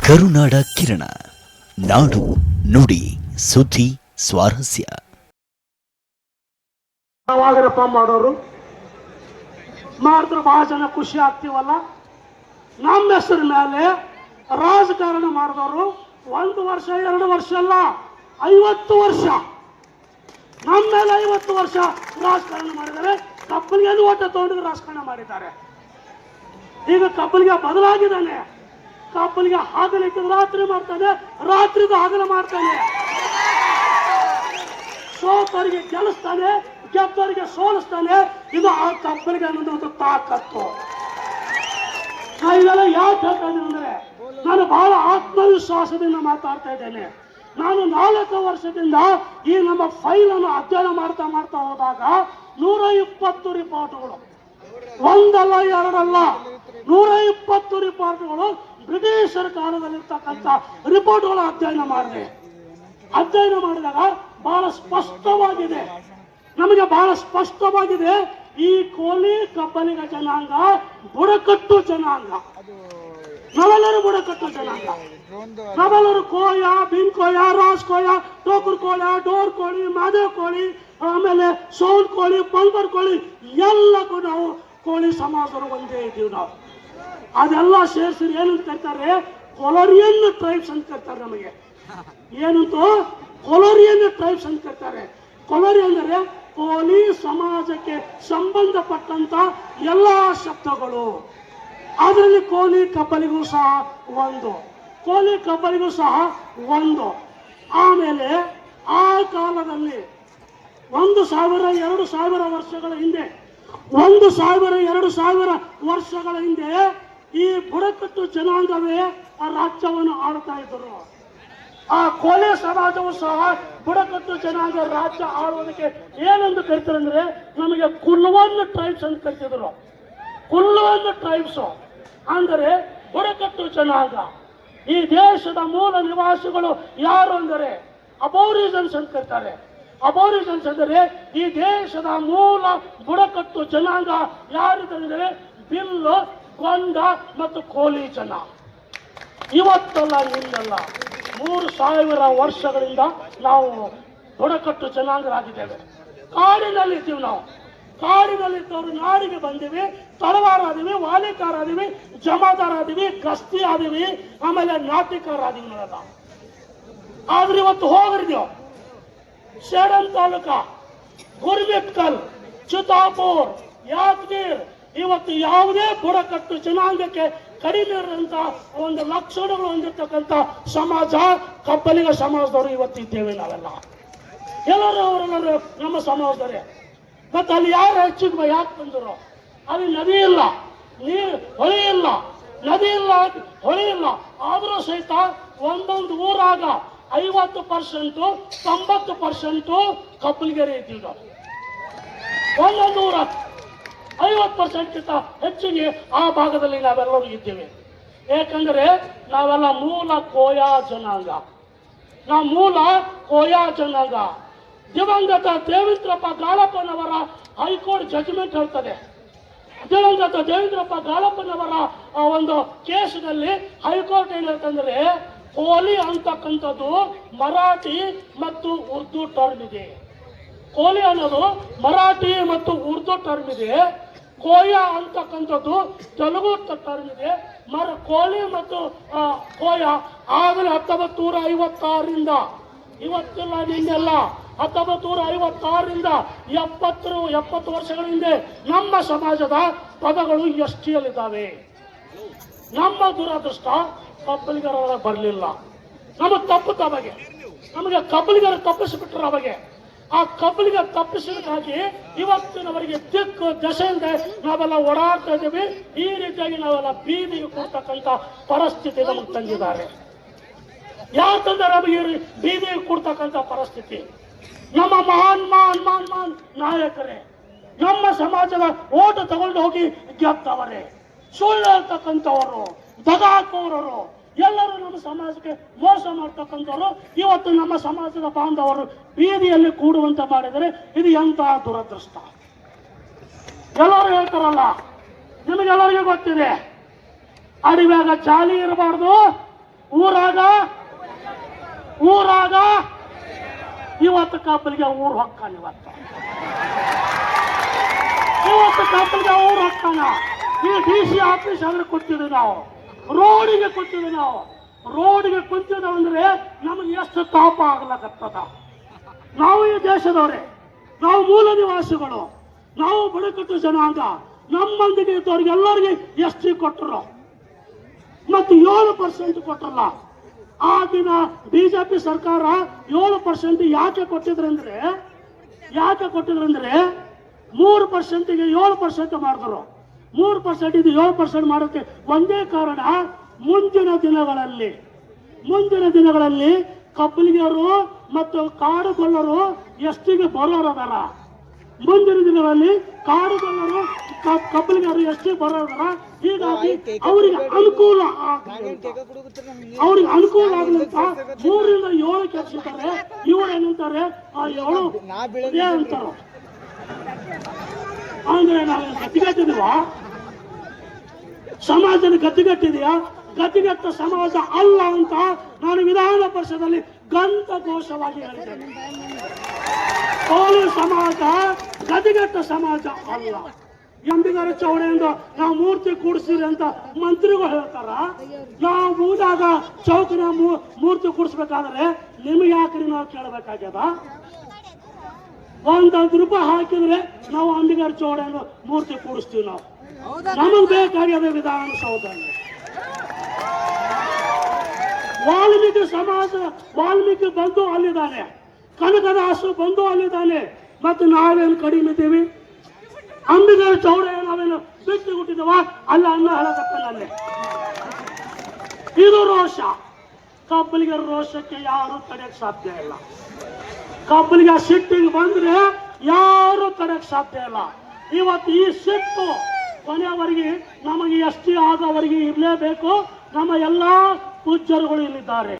ಕರುನಾಡ ಕಿರಣ, ನಾಡು ನುಡಿ ಸುದ್ದಿ ಸ್ವಾರಸ್ಯ. ಯಾವಾಗರಪ್ಪ ಮಾಡೋರು ಮಾಡಿದ್ರೆ ಭಾಳ ಜನ ಖುಷಿ ಆಗ್ತೀವಲ್ಲ. ನಮ್ಮ ಹೆಸರು ಮೇಲೆ ರಾಜಕಾರಣ ಮಾಡಿದವರು 1 ವರ್ಷ 2 ವರ್ಷ ಅಲ್ಲ, 50 ವರ್ಷ ನಮ್ಮ ಮೇಲೆ 50 ವರ್ಷ ರಾಜಕಾರಣ ಮಾಡಿದ್ದಾರೆ. ಕಬ್ಬಲಿಗೆ ಓಟ ತಗೊಂಡು ರಾಜಕಾರಣ ಮಾಡಿದ್ದಾರೆ. ಈಗ ಕಬ್ಬಲಿಗೆ ಬದಲಾಗಿದ್ದಾನೆ. ಕಬ್ಬಲಿಗೆ ಹಗಲಿಕ್ಕೆ ರಾತ್ರಿ ಮಾಡ್ತಾನೆ, ರಾತ್ರಿದು ಹಗಲು ಮಾಡ್ತಾನೆ. ಸೋತರಿಗೆ ಗೆಲ್ಲಿಸ್ತಾನೆ, ಗೆದ್ದವರಿಗೆ ಸೋಲಿಸ್ತಾನೆ. ಇದು ಆ ಕಬ್ಬಲಿಗೆ ಅನ್ನೋದು ತಾಕತ್ತು. ಇದೆಲ್ಲ ಯಾಕೆ ಹೇಳ್ತಾ ಇದ್ದೀನಿ ಅಂದ್ರೆ, ನಾನು ಬಹಳ ಆತ್ಮವಿಶ್ವಾಸದಿಂದ ಮಾತಾಡ್ತಾ ಇದ್ದೇನೆ. ನಾನು 4 ವರ್ಷದಿಂದ ಈ ನಮ್ಮ ಫೈಲ್ ಅನ್ನು ಅಧ್ಯಯನ ಮಾಡ್ತಾ ಹೋದಾಗ 120 ರಿಪೋರ್ಟ್ಗಳು, ಒಂದಲ್ಲ ಎರಡಲ್ಲ, 120 ರಿಪೋರ್ಟ್ಗಳು ಬ್ರಿಟಿಷರ ಕಾಲದಲ್ಲಿರ್ತಕ್ಕಂಥ ರಿಪೋರ್ಟ್ಗಳು ಅಧ್ಯಯನ ಮಾಡಿದಾಗ ಬಹಳ ಸ್ಪಷ್ಟವಾಗಿದೆ, ನಮಗೆ ಬಹಳ ಸ್ಪಷ್ಟವಾಗಿದೆ. ಈ ಕೋಲಿ ಕಬ್ಬಲಿಗ ಜನಾಂಗ ಬುಡಕಟ್ಟು ಜನಾಂಗ. ನಾವೆಲ್ಲರೂ ಬುಡಕಟ್ಟು ಜನಾಂಗ. ನಾವೆಲ್ಲರೂ ಕೋಯ, ಬೀನ್ ಕೋಯ, ರಾಜ್ ಕೋಯ, ಟೋಕರ್ ಕೋಯ, ಡೋರ್ ಕೋಳಿ, ಮಾದೇವ್ ಕೋಳಿ, ಆಮೇಲೆ ಸೌಲ್ ಕೋಳಿ, ಪಲ್ಬರ್ ಕೋಳಿ, ಎಲ್ಲಕ್ಕೂ ನಾವು ಕೋಳಿ ಸಮಾಜದವರು ಒಂದೇ ಇದ್ದೀವಿ. ನಾವು ಅದೆಲ್ಲ ಸೇರಿಸಿ ಏನಂತ ಕರೀತಾರೆ, ಕೊಲೋರಿಯನ್ ಟ್ರೈಬ್ಸ್ ಅಂತ ಕರೀತಾರೆ. ನಮಗೆ ಏನಂತೂ ಕೊಲೋರಿಯನ್ ಟ್ರೈಬ್ಸ್ ಅಂತ ಕರೀತಾರೆ. ಕೊಲೋರಿ ಅಂದರೆ ಕೋಲಿ ಸಮಾಜಕ್ಕೆ ಸಂಬಂಧಪಟ್ಟಂತ ಎಲ್ಲ ಶಬ್ದಗಳು. ಅದರಲ್ಲಿ ಕೋಲಿ ಕಬ್ಬಲಿಗೂ ಸಹ ಒಂದು, ಕೋಲಿ ಕಬ್ಬಲಿಗೂ ಸಹ ಒಂದು. ಆಮೇಲೆ ಆ ಕಾಲದಲ್ಲಿ 1000-2000 ವರ್ಷಗಳ ಹಿಂದೆ, 1000-2000 ವರ್ಷಗಳ ಹಿಂದೆ ಈ ಬುಡಕಟ್ಟು ಜನಾಂಗವೇ ಆ ರಾಜ್ಯವನ್ನು ಆಳ್ತಾ ಇದ್ದರು. ಆ ಕೋಲಿ ಸಮಾಜವು ಸಹ ಬುಡಕಟ್ಟು ಜನಾಂಗ ರಾಜ್ಯ ಆಳುವುದಕ್ಕೆ ಏನಂದು ಕರಿತಾರೆ ಅಂದ್ರೆ, ನಮಗೆ ಕುಲ್ವನ್ ಟ್ರೈಬ್ಸ್ ಅಂತ ಕರಿತಿದ್ರು. ಕುಲ್ವನ್ ಟ್ರೈಬ್ಸ್ ಅಂದರೆ ಬುಡಕಟ್ಟು ಜನಾಂಗ. ಈ ದೇಶದ ಮೂಲ ನಿವಾಸಿಗಳು ಯಾರು ಅಂದರೆ ಅಬೋರಿಜನ್ಸ್ ಅಂತ ಕರೀತಾರೆ. ಅಬೋರಿಜನ್ಸ್ ಅಂದರೆ ಈ ದೇಶದ ಮೂಲ ಬುಡಕಟ್ಟು ಜನಾಂಗ ಯಾರಿದ್ದಾರೆ, ಬಿಲ್ಲು, ಕೊಂಡ ಮತ್ತು ಕೋಲಿ ಜನ. ಇವತ್ತಲ್ಲ ನಿನ್ನೆಲ್ಲ, 3000 ವರ್ಷಗಳಿಂದ ನಾವು ಬುಡಕಟ್ಟು ಜನಾಂಗರಾಗಿದ್ದೇವೆ. ಕಾಡಿನಲ್ಲಿದ್ದೀವಿ ನಾವು. ಕಾಡಿನಲ್ಲಿದ್ದವರು ನಾಡಿಗೆ ಬಂದಿವಿ, ತಳವಾರ ಆದಿವಿ, ವಾಲಿಕಾರ ಆದಿವಿ, ಜಮಾದಾರ ಆದಿವಿ, ಗಸ್ತಿ ಆದಿವಿ, ಆಮೇಲೆ ನಾಟಿಕಾರ ಆದಿವಿ. ನಾವೆಲ್ಲ ಆದ್ರೆ ಇವತ್ತು ಹೋಗಿರ್ದೇವು ಸೇಡಂ ತಾಲೂಕ, ಗುರ್ಮಿಟ್ಕಲ್, ಚಿತಾಪುರ್, ಯಾದಗಿರ್. ಇವತ್ತು ಯಾವುದೇ ಬುಡಕಟ್ಟು ಜನಾಂಗಕ್ಕೆ ಕಡಿಮೆ ಇರುವಂತ ಒಂದು ಲಕ್ಷಣಗಳು ಹೊಂದಿರತಕ್ಕಂಥ ಸಮಾಜ ಕಬ್ಬಲಿಗ ಸಮಾಜದವರು ಇವತ್ತಿದ್ದೇವೆ ನಾವೆಲ್ಲ. ಎಲ್ಲರೂ ಅವರೆಲ್ಲರೂ ನಮ್ಮ ಸಮಾಜದವರೇ. ಮತ್ತೆ ಅಲ್ಲಿ ಯಾರು ಹೆಚ್ಚಿಗೆ ಯಾಕೆ ಬಂದರು? ಅಲ್ಲಿ ನದಿ ಇಲ್ಲ, ಹೊಳೆ ಇಲ್ಲ, ನದಿ ಇಲ್ಲ, ಹೊಳೆ ಇಲ್ಲ. ಆದರೂ ಸಹಿತ ಒಂದೊಂದು ಊರಾಗ 50% 90% ಕಬ್ಬಲಿಗರೇ ಇದ್ದೀವಿ. ಒಂದೊಂದು ಊರಾಗ 50%ಗಿಂತ ಹೆಚ್ಚಿಗೆ ಆ ಭಾಗದಲ್ಲಿ ನಾವೆಲ್ಲರೂ ಇದ್ದೇವೆ. ಏಕೆಂದರೆ ನಾವೆಲ್ಲ ಮೂಲ ಕೋಯಾ ಜನಾಂಗ. ನಾವು ಮೂಲ ಕೋಯಾ ಜನಾಂಗ. ದಿವಂಗತ ದೇವೇಂದ್ರಪ್ಪ ಗಾಳಪ್ಪನವರ ಹೈಕೋರ್ಟ್ ಜಡ್ಜ್ಮೆಂಟ್ ಹೇಳ್ತದೆ. ದಿವಂಗತ ದೇವೇಂದ್ರಪ್ಪ ಗಾಳಪ್ಪನವರ ಒಂದು ಕೇಸದಲ್ಲಿ ಹೈಕೋರ್ಟ್ ಏನ್ ಹೇಳ್ತಂದ್ರೆ, ಕೋಲಿ ಅಂತಕ್ಕಂಥದ್ದು ಮರಾಠಿ ಮತ್ತು ಉರ್ದು ಟರ್ಮ್ ಇದೆ. ಕೋಲಿ ಅನ್ನೋದು ಮರಾಠಿ ಮತ್ತು ಉರ್ದು ಟರ್ಮ್ ಇದೆ. ಕೋಯ ಅಂತಕ್ಕಂಥದ್ದು ತೆಲುಗು ಟರ್ಮ್ ಇದೆ. ಕೋಲಿ ಮತ್ತು ಕೋಯ ಆಗಲೇ 1956ರಿಂದ, ಇವತ್ತಿಲ್ಲ ನಿನ್ನೆಲ್ಲ, 1956ರಿಂದ 70 ವರ್ಷಗಳ ಹಿಂದೆ ನಮ್ಮ ಸಮಾಜದ ಪದಗಳು ಎಷ್ಟಿಯಲ್ಲಿದ್ದಾವೆ. ನಮ್ಮ ದುರದೃಷ್ಟ ಕಬ್ಬಲಿಗರ ಬರಲಿಲ್ಲ. ನಮಗೆ ತಪ್ಪುತ್ತ ಅವಾಗೆ, ನಮಗೆ ಕಬ್ಬಲಿಗರ ತಪ್ಪಿಸಿಬಿಟ್ರ ಅವಾಗೆ. ಆ ಕಬ್ಬಲಿಗ ತಪ್ಪಿಸೋದಕ್ಕಾಗಿ ಇವತ್ತಿನವರೆಗೆ ದಿಕ್ಕು ದಶೆಯಿಂದ ನಾವೆಲ್ಲ ಓಡಾಡ್ತಾ ಇದ್ದೀವಿ. ಈ ರೀತಿಯಾಗಿ ನಾವೆಲ್ಲ ಬೀದಿಗೆ ಕೊಡ್ತಕ್ಕಂಥ ಪರಿಸ್ಥಿತಿ ನಮಗೆ ತಂದಿದ್ದಾರೆ. ಯಾಕಂದ್ರೆ ನಮಗೆ ಬೀದಿಗೆ ಕೊಡ್ತಕ್ಕಂಥ ಪರಿಸ್ಥಿತಿ ನಮ್ಮ ಮಹಾನ್ ನಾಯಕರೇ, ನಮ್ಮ ಸಮಾಜದ ಓಟು ತಗೊಂಡು ಹೋಗಿ ಗೆದ್ದವರೇ, ಸುಳ್ಳು ಹೇಳ್ತಕ್ಕಂಥವರು, ದಗ ಹಾಕುವವರು, ಎಲ್ಲರೂ ನಮ್ಮ ಸಮಾಜಕ್ಕೆ ಮೋಸ ಮಾಡ್ತಕ್ಕಂಥವ್ರು ಇವತ್ತು ನಮ್ಮ ಸಮಾಜದ ಬಾಂಧವರು ಬೀದಿಯಲ್ಲಿ ಕೂಡುವಂತ ಮಾಡಿದರೆ ಇದು ಎಂತಹ ದುರದೃಷ್ಟ. ಎಲ್ಲರೂ ಹೇಳ್ತಾರಲ್ಲ, ನಿಮಗೆಲ್ಲರಿಗೂ ಗೊತ್ತಿದೆ, ಅಡಿವ್ಯಾಗ ಜಾಲಿ ಇರಬಾರ್ದು, ಊರಾಗ ಇವತ್ತು ಕಬ್ಬಲಿಗೆ ಊರು ಹೊಕ್ಕಾನ ಇವತ್ತು ಕಬ್ಬಲಿಗೆ ಊರು ಹೊಕ್ಕಾನ. ಈ DC ಆಫೀಸ್ ಆದ್ರೆ ಕೊಟ್ಟಿದ್ವಿ ನಾವು, ರೋಡಿಗೆ ಕೊಟ್ಟಿದ್ವಿ ನಾವು. ರೋಡಿಗೆ ಕುಂತಿದವಂದ್ರೆ ನಮಗೆ ಎಷ್ಟು ತಾಪ ಆಗ್ಲಕತ್ತದ. ನಾವು ಈ ದೇಶದವರೇ, ನಾವು ಮೂಲ ನಿವಾಸಿಗಳು, ನಾವು ಬುಡಕಟ್ಟು ಜನಾಂಗ. ನಮ್ಮೊಂದಿಗೆ ಇದ್ದವ್ರಿಗೆ ಎಲ್ಲರಿಗೆ ST ಕೊಟ್ಟರು ಮತ್ತು 7% ಕೊಟ್ಟರಲ್ಲ. ಆ ದಿನ BJP ಸರ್ಕಾರ 7% ಯಾಕೆ ಕೊಟ್ಟಿದ್ರಂದ್ರೆ 3%ಗೆ 7% ಮಾಡಿದ್ರು. 3% ಇದು 7% ಮಾಡೋಕ್ಕೆ ಒಂದೇ ಕಾರಣ, ಮುಂದಿನ ದಿನಗಳಲ್ಲಿ ಕಬ್ಬಲಿಗರು ಮತ್ತು ಕಾಡುಗೊಲ್ಲರು STಗೆ ಬರೋರದಾರ. ಮುಂದಿನ ದಿನಗಳಲ್ಲಿ ಕಾಡುಗೊಲ್ಲರು ಕಬ್ಬಲಿಗರು ST ಬರೋರದಾರ. ಹೀಗಾಗಿ ಅವರಿಗೆ ಅನುಕೂಲ ಆಗಲಿಂತ 3ರಿಂದ 7 ಕೆಲ್ಸಿದ್ದಾರೆ. ಇವರು ಏನಂತಾರೆ, ಆ 7 ಅಂತಾರ. ಅಂದ್ರೆ ನಾವು ಗತಿಗಟ್ಟಿದೀವ, ಸಮಾಜದ ಗತಿಗಟ್ಟಿದೆಯಾ? ಗತಿಗಟ್ಟ ಸಮಾಜ ಅಲ್ಲ ಅಂತ ನಾನು ವಿಧಾನ ಪರಿಷತ್ತಲ್ಲಿ ಘೋಷವಾಗಿ ಹೇಳಿದ್ದೇನೆ. ಕೋಲಿ ಸಮಾಜ ಗತಿಗಟ್ಟ ಸಮಾಜ ಅಲ್ಲ. ಅಂಬಿಗರ ಚೌಡೆಯಿಂದ ನಾವು ಮೂರ್ತಿ ಕೂಡಿಸ್ತೀರಿ ಅಂತ ಮಂತ್ರಿಗಳು ಹೇಳ್ತಾರ. ನಾವು ಹೋದಾಗ ಚೌಕಿನ ಮೂರ್ತಿ ಕೂಡಿಸ್ಬೇಕಾದ್ರೆ ನಿಮಗೆ ಯಾಕ್ರಿ ನಾವು ಕೇಳಬೇಕಾಗ್ಯದ? 1 ರೂಪಾಯಿ ಹಾಕಿದ್ರೆ ನಾವು ಅಂಬಿಗರ ಚೌಡೆಯಿಂದ ಮೂರ್ತಿ ಕೂಡಿಸ್ತೀವಿ. ನಾವು ನಮಗ್ ಬೇಕಾಗ್ಯದ ವಿಧಾನಸೌಧದಲ್ಲಿ. ವಾಲ್ಮೀಕಿ ಬಂಧು ಅಲ್ಲಿದ್ದಾನೆ, ಕನಕದಾಸು ಬಂಧು ಅಲ್ಲಿದ್ದಾನೆ. ಮತ್ತು ನಾವೇನು ಕಡಿಮೆ ಇದ್ದೀವಿ? ಅಂಬಿಗರ ಚೌಡ ನಾವೇನು ಬಿಟ್ಟು ಹುಟ್ಟಿದವ ಅಲ್ಲ ಅನ್ನ ಹೇಳಕತ್ತಲ್ಲೇ. ಇದು ರೋಷ. ಕಬ್ಬಲಿಗರ ರೋಷಕ್ಕೆ ಯಾರು ತಡೆಯಕ್ಕೆ ಸಾಧ್ಯ ಇಲ್ಲ. ಕಬ್ಬಲಿಗ ಸಿಟ್ಟಿಗೆ ಬಂದ್ರೆ ಯಾರು ತಡೆಯಕ್ಕೆ ಸಾಧ್ಯ ಇಲ್ಲ. ಇವತ್ತು ಈ ಸಿಟ್ಟು ಕೊನೆಯವರೆಗೆ ನಮಗೆ ST ಆದವರೆಗೆ ಇರಲೇಬೇಕು. ನಮ್ಮ ಎಲ್ಲಾ ಪೂಜ್ಯರುಗಳು ಇಲ್ಲಿದ್ದಾರೆ.